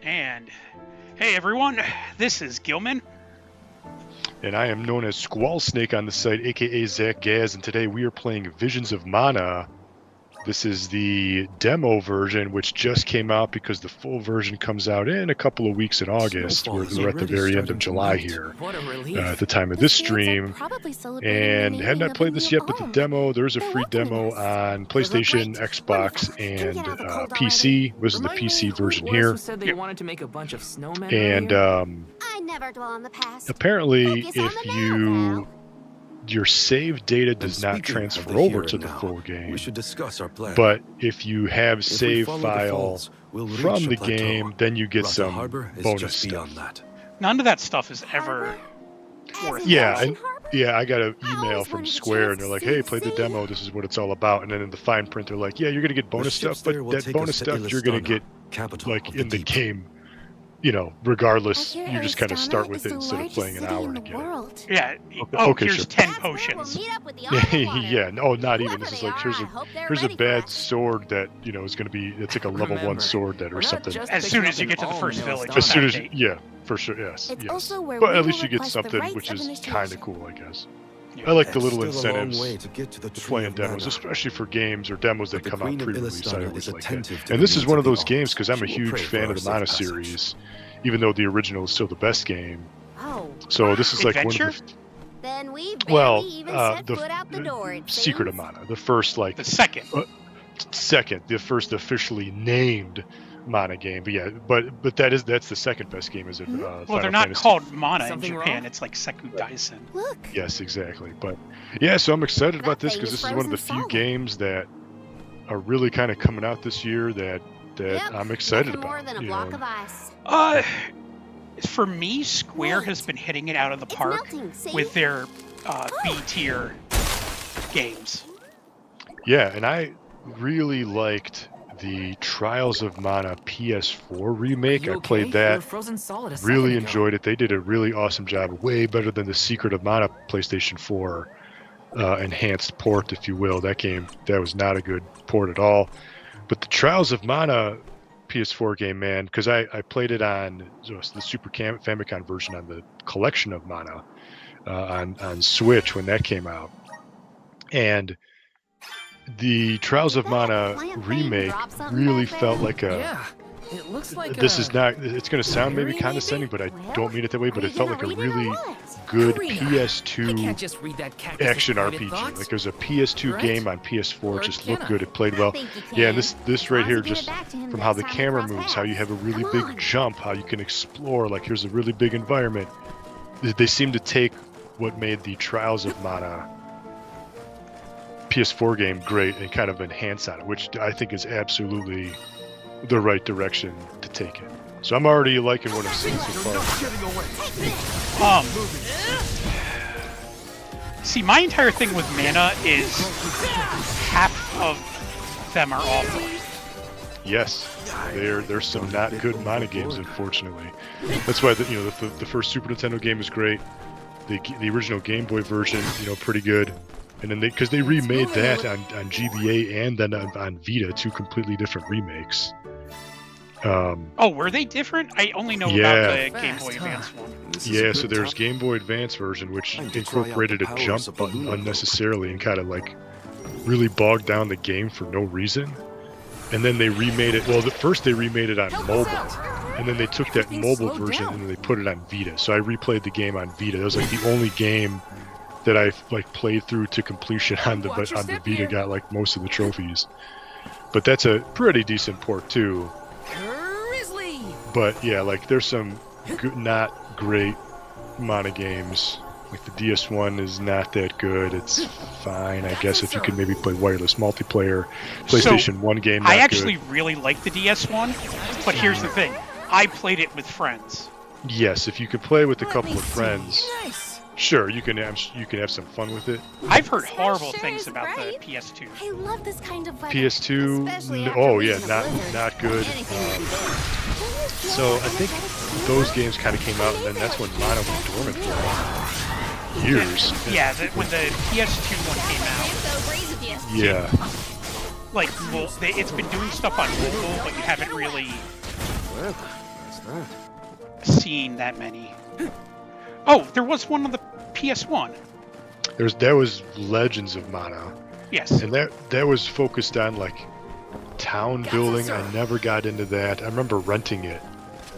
And hey everyone, this is Gillman. And I am known as Squall Snake on the site, aka Zach Gaz, and today we are playing Visions of Mana. This is the demo version, which just came out because the full version comes out in a couple of weeks in August. We're at the very end of July here at the time of this stream. And had not played this yet, but the demo, there's a free demo on PlayStation, Xbox, and PC. This is the PC version here. And apparently, if your save data does not transfer over to the full game, but if you have save file from the game, then you get some bonus stuff. None of that stuff is ever worth it. Yeah, I got an email from Square, and they're like, hey, play the demo, this is what it's all about. And then in the fine print, they're like, yeah, you're going to get bonus stuff, but that bonus stuff you're going to get like in the game. You know, regardless, you just kind of start with it instead of playing an hour to get it. Yeah. Okay, here's sure. 10 potions. Yeah. No, not even. This is like here's a bad sword that is going to be. It's like a level 1 sword that or something. As soon as you get to the first village. As soon as for sure. Yes. But at least you get something which is kind of cool, I guess. Yeah. I like the little incentives to playing demos, especially for games or demos that come out pre-release. I always like that. And this is one of those games because I'm a huge fan of the Mana series, even though the original is still the best game. So this is like Adventure? one of the Secret of Mana, the first the second. The first officially named Mana game, but that's the second best game. Is it? Well, they're not Fantasy. called Mana in Japan. It's like Seku Daisen. Look. Yes, exactly. But yeah, so I'm excited about this because this is one of the few games that are really kind of coming out this year that I'm excited about. For me, Square has been hitting it out of the park with their B tier games. Yeah, and I really liked the Trials of Mana PS4 remake. I played that, really enjoyed it. They did a really awesome job, way better than the Secret of Mana PlayStation 4 enhanced port, if you will. That was not a good port at all. But the Trials of Mana PS4 game, man, because I played it on the Super Famicom version on the Collection of Mana on Switch when that came out. And the Trials of Mana remake really felt like it looks like it's going to sound maybe condescending, but I don't mean it that way, but it felt like a really good PS2 action RPG. Like it was a PS2 game on PS4, it just looked good, it played well. Yeah, and this right here, just from how the camera moves, how you have a really big jump, how you can explore, like here's a really big environment. They seem to take what made the Trials of Mana PS4 game great and kind of enhance on it, which I think is absolutely the right direction to take it. So I'm already liking what I've seen so far. See, my entire thing with Mana is half of them are awful. Yes, there's some not good Mana games, unfortunately. That's why the first Super Nintendo game is great. The original Game Boy version, pretty good. And then because they remade that on GBA and then on Vita, two completely different remakes. Were they different? I only know about the Game Boy Advance one. Yeah, so there's Game Boy Advance version, which incorporated a jump button unnecessarily and kind of like really bogged down the game for no reason. And then they remade it. Well, first they remade it on mobile, and then they took that mobile version and they put it on Vita. So I replayed the game on Vita. That was like the only game that I played through to completion on the Vita, got like most of the trophies. But that's a pretty decent port too. But yeah, like there's some not great Mana games. Like the DS one is not that good. It's fine, I guess, if you could maybe play wireless multiplayer. PlayStation 1 game, not I actually good. really like the DS one, but here's the thing. I played it with friends. Yes, if you could play with a couple of friends. Sure, you can have some fun with it. I've heard horrible things about the PS2. I love this kind of PS2, not good. So I think those games kind of came out, and then that's when Mana went dormant for years. When the PS2 one came out. Yeah. Like, it's been doing stuff on mobile, but you haven't really seen that many. Oh, there was one on the PS1. That was Legends of Mana. Yes. And that was focused on like town building. I never got into that. I remember renting it.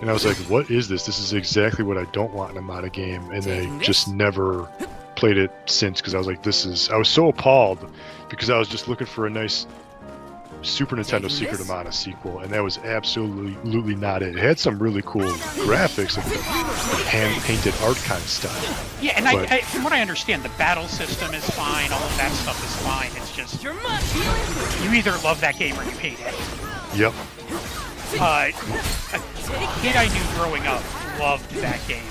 And I was like, what is this? This is exactly what I don't want in a Mana game. And I just never played it since because I was like, I was so appalled because I was just looking for a nice Super Nintendo Secret of Mana sequel, and that was absolutely not it. It had some really cool graphics, like hand-painted art kind of stuff. Yeah, and I, from what I understand, the battle system is fine, all of that stuff is fine. It's just, you either love that game or you hate it. Yep. A kid I knew growing up loved that game.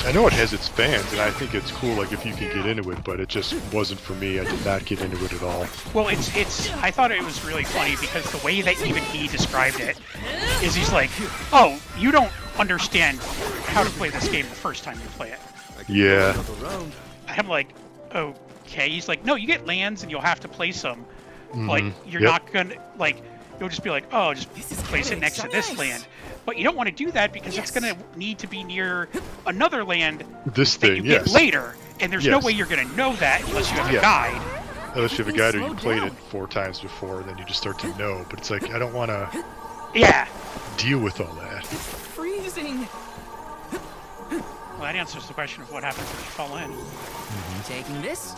I know it has its fans, and I think it's cool, like, if you can get into it, but it just wasn't for me. I did not get into it at all. Well, I thought it was really funny because the way that even he described it is he's like, oh, you don't understand how to play this game the first time you play it. Yeah. I'm like, okay. He's like, no, you get lands and you'll have to place them, but you're not gonna, like, you'll just be like, oh, just place it next to this land. But you don't want to do that because it's going to need to be near another land that you get later. And there's no way you're going to know that unless you have a guide. Unless you have a guide or you played it 4 times before, and then you just start to know. But it's like, I don't want to deal with all that. It's freezing. Well, that answers the question of what happens if you fall in. Taking this?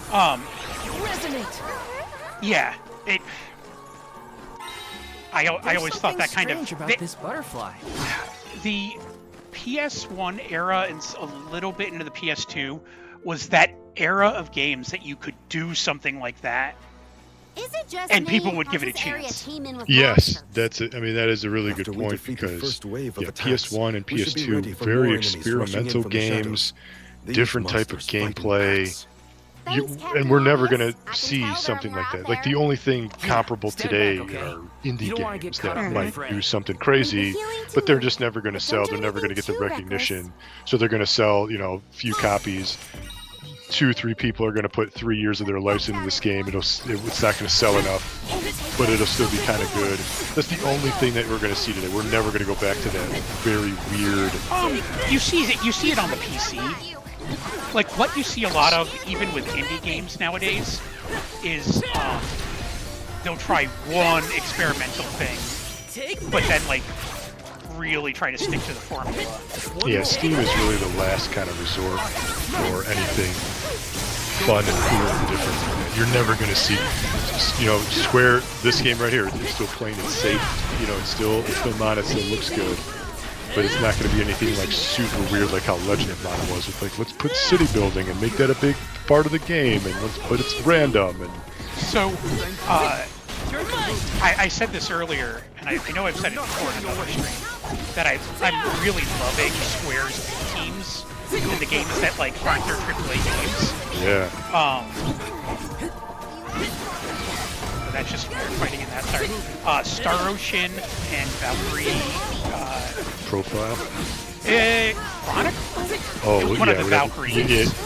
Resonate. Yeah. I always thought that kind of about this butterfly. The PS1 era and a little bit into the PS2 was that era of games that you could do something like that. Is it just and people would give it a chance. Yes, that's it. I mean, that is a really good point because PS1 and PS2, very experimental games, different type of gameplay. And we're never going to see something like that. Like, the only thing comparable today are indie games that might do something crazy, but they're just never going to sell. They're never going to get the recognition. So they're going to sell, a few copies. 2-3 people are going to put 3 years of their lives into this game. It's not going to sell enough, but it'll still be kind of good. That's the only thing that we're going to see today. We're never going to go back to that very weird. You see it on the PC. Like, what you see a lot of, even with indie games nowadays, is they'll try one experimental thing, but then, like, really try to stick to the formula. Yeah, Steam is really the last kind of resort for anything fun and cool and different. You're never going to see, Square, this game right here, it's still plain and safe. It's still Mana, it still looks good. But it's not going to be anything like super weird like how Legend of Mana was. It's like, let's put city building and make that a big part of the game, and let's put it's random. And so, I said this earlier, and I know I've said it before in another stream, that I'm really loving Square's teams in the games that like aren't their AAA games. Yeah. That's just weird fighting in that. Sorry. Star Ocean and Valkyrie. Profile? Chronicle? Oh, one of the Valkyries.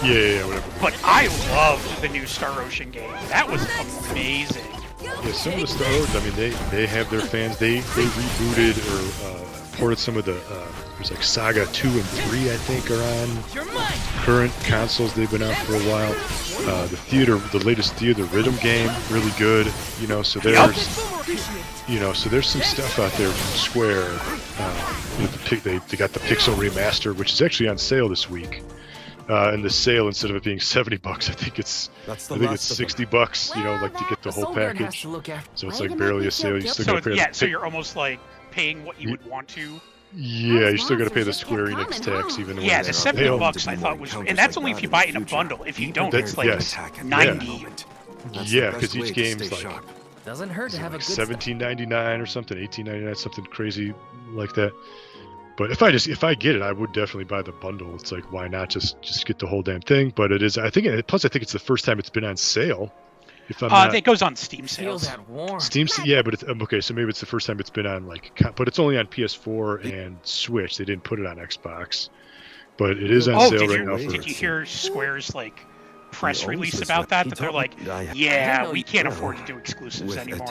Yeah, whatever. But I love the new Star Ocean game. That was amazing. Yeah, some of the Star Ocean, I mean, they have their fans. They rebooted or ported some of the, there's like Saga 2 and 3, I think, are on current consoles. They've been out for a while. The latest Theater Rhythm game, really good. So there's, so there's some stuff out there from Square. They got the Pixel Remaster, which is actually on sale this week. And the sale, instead of it being $70, I think it's $60. Like to get the whole package. So it's like barely a sale. You still gotta pay. So you're almost like paying what you would want to. Yeah, you still got to pay the Square Enix tax, even though. Yeah, the $70 I thought was, and that's only if you buy it in a bundle. If you don't, it's like 90. Yeah, because each game's like doesn't hurt to have a good $17.99 or something, $18.99, something crazy like that. But if I get it, I would definitely buy the bundle. It's like, why not just get the whole damn thing? But it is, I think it's the first time it's been on sale. If I'm not, it goes on Steam sales. Steam, yeah, but okay, so maybe it's the first time it's been on but it's only on PS4 and Switch. They didn't put it on Xbox, but it is on sale right now. Did you hear Square's like press release about that they're like, yeah, we can't afford to do exclusives anymore.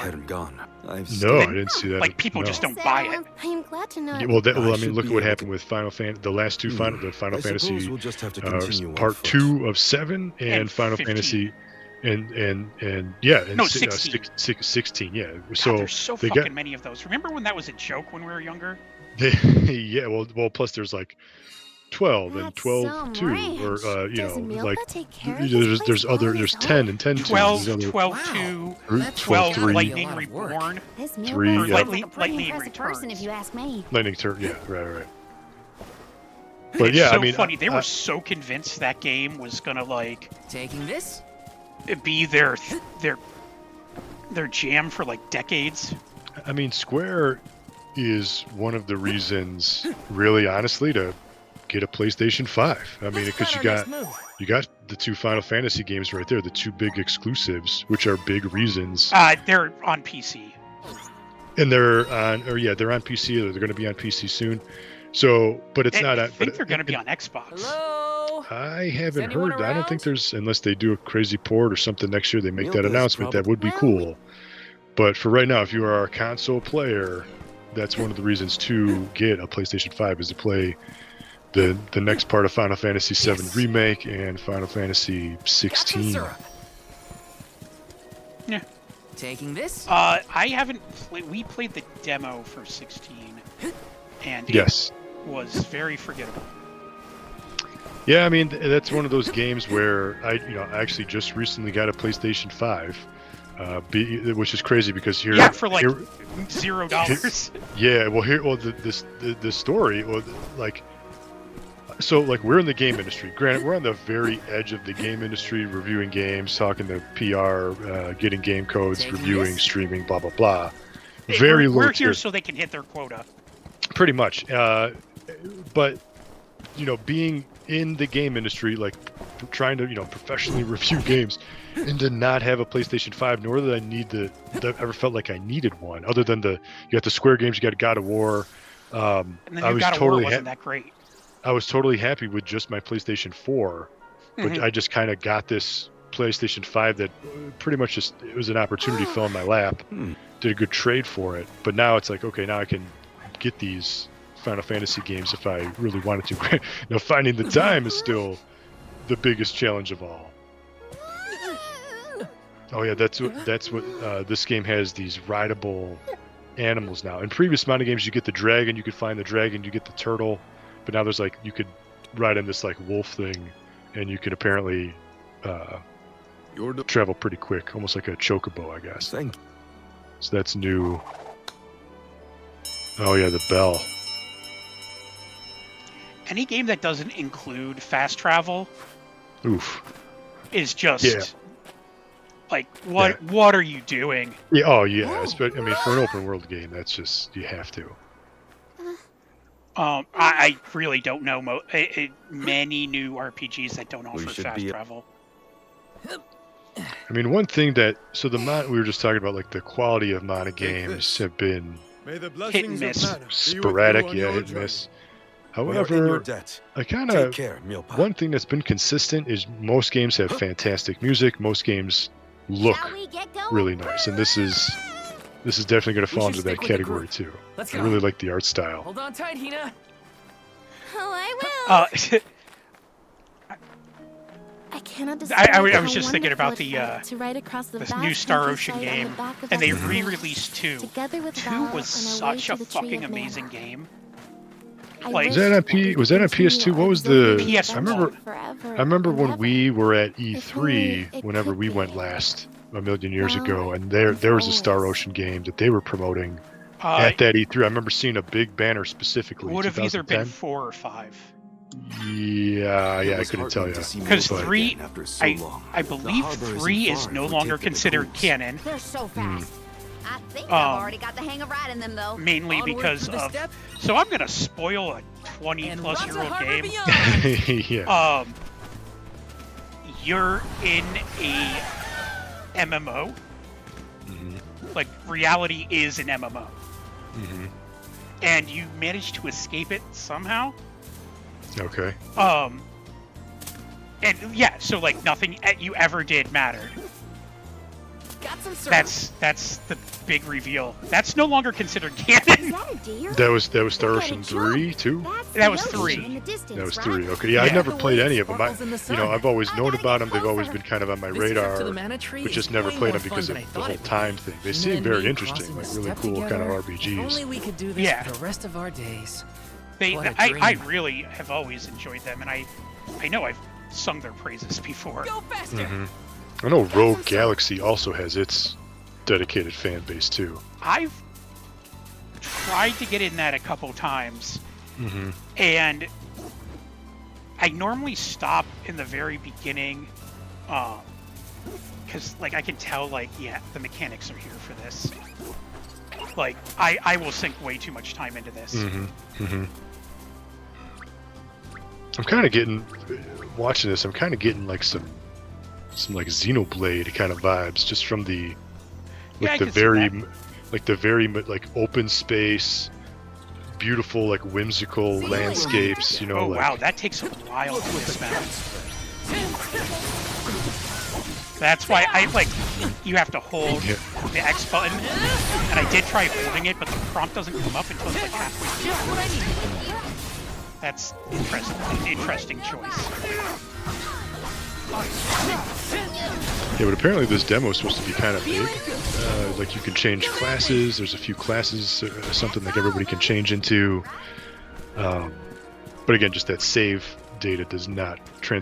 No, I didn't see that. Like, people just don't buy it. I am glad to know. Yeah, well, I mean, look at what happened with Final Fantasy, the last two Final Fantasy, Part 2 of 7 and Final 15. Fantasy, and yeah, and No, 16. 16, yeah. God, So there's so they fucking got, many of those. Remember when that was a joke when we were younger? yeah, well, plus there's like 12 and That's 12 so too, or ranch. you Does know, Milka like take care of this there's place on there's his 10 own? and 10 too. 12, There's other 12 Wow. 2, That's 12 3. Lightning A lot of work. Reborn. This Three, Milka yeah. looks like a pretty Lightning impressive person, Returns. if you ask me. Lightning Turn, yeah, right. But It's yeah, so I mean, funny. They were so convinced that game was gonna like Taking this? be their jam for like decades. I mean, Square is one of the reasons, really, honestly, to get a PlayStation 5. I mean, because you got the two Final Fantasy games right there, the two big exclusives, which are big reasons. They're on PC. And they're on PC. Or they're going to be on PC soon. So, but it's not. I think they're going to be on Xbox. Hello? I haven't anyone heard. I don't think around? there's, unless they do a crazy port or something next year, they make that Milka's announcement. That would be cool. But for right now, if you are a console player, that's one of the reasons to get a PlayStation 5 is to play the next part of Final Fantasy VII Remake and Final Fantasy 16. Yeah. Taking this? I haven't played. We played the demo for 16, and Yes. it was very forgettable. Yeah, I mean that's one of those games where I actually just recently got a PlayStation 5, which is crazy because here Yeah, for like here, $0. yeah, well the story, well, like, so like we're in the game industry. Granted, we're on the very edge of the game industry, reviewing games, talking to PR, getting game codes, Taking reviewing, this? streaming, blah blah blah. Very low We're tier. here so they can hit their quota. Pretty much. But being in the game industry, like trying to professionally review games, and to not have a PlayStation 5, nor that I ever felt like I needed one, other than you got the Square games, you got God of War. And then I you was got totally wasn't that great. I was totally happy with just my PlayStation 4, but Mhm. I just kind of got this PlayStation 5 that pretty much just, it was an opportunity fell in my lap. Did a good trade for it, but now it's like, okay, now I can get these Final Fantasy games if I really wanted to. Finding the time is still the biggest challenge of all. Oh yeah, that's what this game has, these rideable animals now. In previous mountain games, you get the dragon, you could find the dragon, you get the turtle, but now there's like, you could ride on this like wolf thing, and you could apparently travel pretty quick, almost like a chocobo, I guess. Thank you. So that's new. Oh yeah, the bell. Any game that doesn't include fast travel Oof. is just Yeah. like, what are you doing? Yeah. Oh yeah. I mean, for an open world game, that's just, you have to. I really don't know many new RPGs that don't offer fast travel. I mean, one thing that, so we were just talking about, like, the quality of mana games have been Hit and miss. sporadic, hit and miss. However, I kind of, one thing that's been consistent is most games have fantastic music. Most games look Shall we get going? really nice, and this is definitely going to fall into that stick with the category group. too. Let's I go. really like the art style. Hold on tight, Hina. Oh, I will. I cannot decide. I was how just thinking wonderful about it felt to ride across the this vast new Star Ocean countryside on the game, back of and they that horse, re-released 2. together with 2 Vala was on our way such a to the tree fucking of amazing mana. game. I Like- wish Was that on that we was that on could continue PS2? What our was the? exhilarating PS1. adventure I remember when forever we and were at If only E3, it whenever could we be. went last, a million years Well, ago, and there was a Star always. Ocean game that they were promoting Uh, at that E3. I remember seeing a big banner it specifically. would have either been 2010? 4 or 5. Yeah, I couldn't tell you. Because But- 3, I believe 3 is no longer considered canon, They're so fast. I think Um, I've already got the hang of riding them, though. mainly Onward because to the of. step, So I'm gonna spoil a and 20-plus Roger year old Harbor game. beyond. yeah. You're in a MMO. Mhm, Like, reality is an MMO, mhm. and you manage to escape it somehow. Okay. And yeah, so like nothing you ever did mattered. Got some syrup. That's the big reveal. That's no longer considered canon. Is that a deer? That was Look at version it 3 too. That's That the was ocean 3. in the distance, That was right? 3. Okay, yeah, Yeah. I've never played any of them. Sparkles in the sun. I've always known gotta about get them. They've always closer. been kind of on my This trip to radar, the mana tree but is just never way played more them because fun of than I the thought whole it would time thing. They You seem and very me interesting, crossing like the really step cool kind of together. RPGs. If only we could do this Yeah. for the rest of our days. They What a I dream. really have always enjoyed them, and I know I've sung their praises before. Go faster. I know Rogue Galaxy also has its dedicated fan base too. I've tried to get in that a couple times, and I normally stop in the very beginning, because like I can tell, like, yeah, the mechanics are here for this. Like I will sink way too much time into this. I'm kind of getting, watching this, I'm kind of getting like some like Xenoblade kind of vibes just from the Yeah, I like the can see very that. like the very like open space, beautiful like whimsical landscapes, you know. Oh like, wow, that takes a while to dismount. That's why I like you have to hold the X button, and I did try holding it, but the prompt doesn't come up until it's like halfway through. That's interesting choice. Yeah, but apparently this demo is supposed to be kind of big. Like you can change classes. There's a few classes, something like everybody can change into. But again, just that save data does not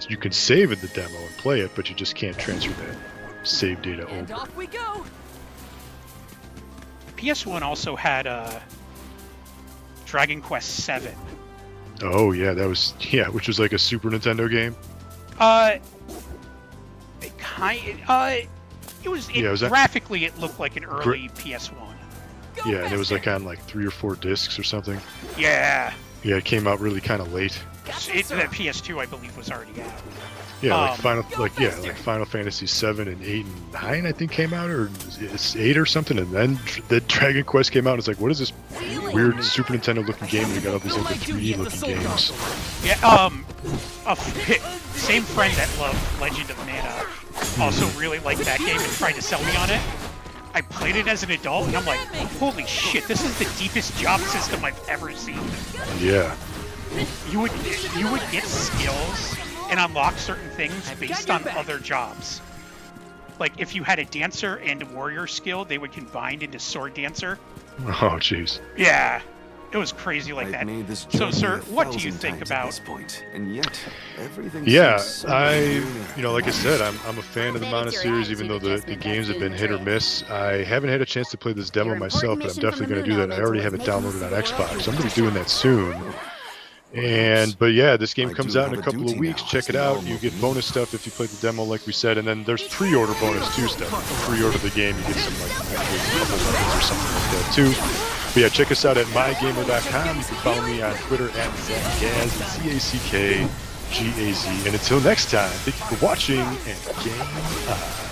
you can save in the demo and play it, but you just can't transfer that save data And over. off we go. PS1 also had Dragon Quest VII. Oh yeah, that was which was like a Super Nintendo game. It was that- graphically it looked like an early PS1. Yeah, and it was like on like 3 or 4 discs or something. Yeah, Yeah, it came out really kind of late. the PS2 I believe was already out. Yeah, like Um, Final Fantasy 7 and 8 and 9 I think came out, or it's 8 or something, and then the Dragon Quest came out. And it's like, what is this weird Super Nintendo looking game? And you got all these other 3D looking games. Yeah, same friend that loved Legend of Mana also really liked that game and tried to sell me on it. I played it as an adult, and I'm like, holy shit, this is the deepest job system I've ever seen. Yeah. You would get skills and unlock certain things based on other jobs. Like if you had a dancer and a warrior skill, they would combine into sword dancer. Oh, jeez. Yeah, it was crazy like that. Made this So, journey sir, a what do you thousand think times about? at this point, and yet everything Yeah, seems so I, familiar. like I said, I'm a fan of the Bet Mana it's your series, even though attitude the adjustment games that's have been doing hit the or trick. miss. I haven't had a chance to play this demo Your myself, important but I'm mission from definitely the going to do moon that. I already have it elemental is downloaded on making Xbox. the I'm going world to be doing that soon. But yeah, this game I comes do out in have a a couple of duty weeks. now, Check it so out. I'll You move get on. bonus stuff if you play the demo, like we said, and then there's pre-order bonus too stuff. If you pre-order the game, you get some like a couple weapons or something like that too. But yeah, check us out at MyGamer.com. You can follow me on Twitter at Zackgaz, ZACKGAZ. And until next time, thank you for watching and game on.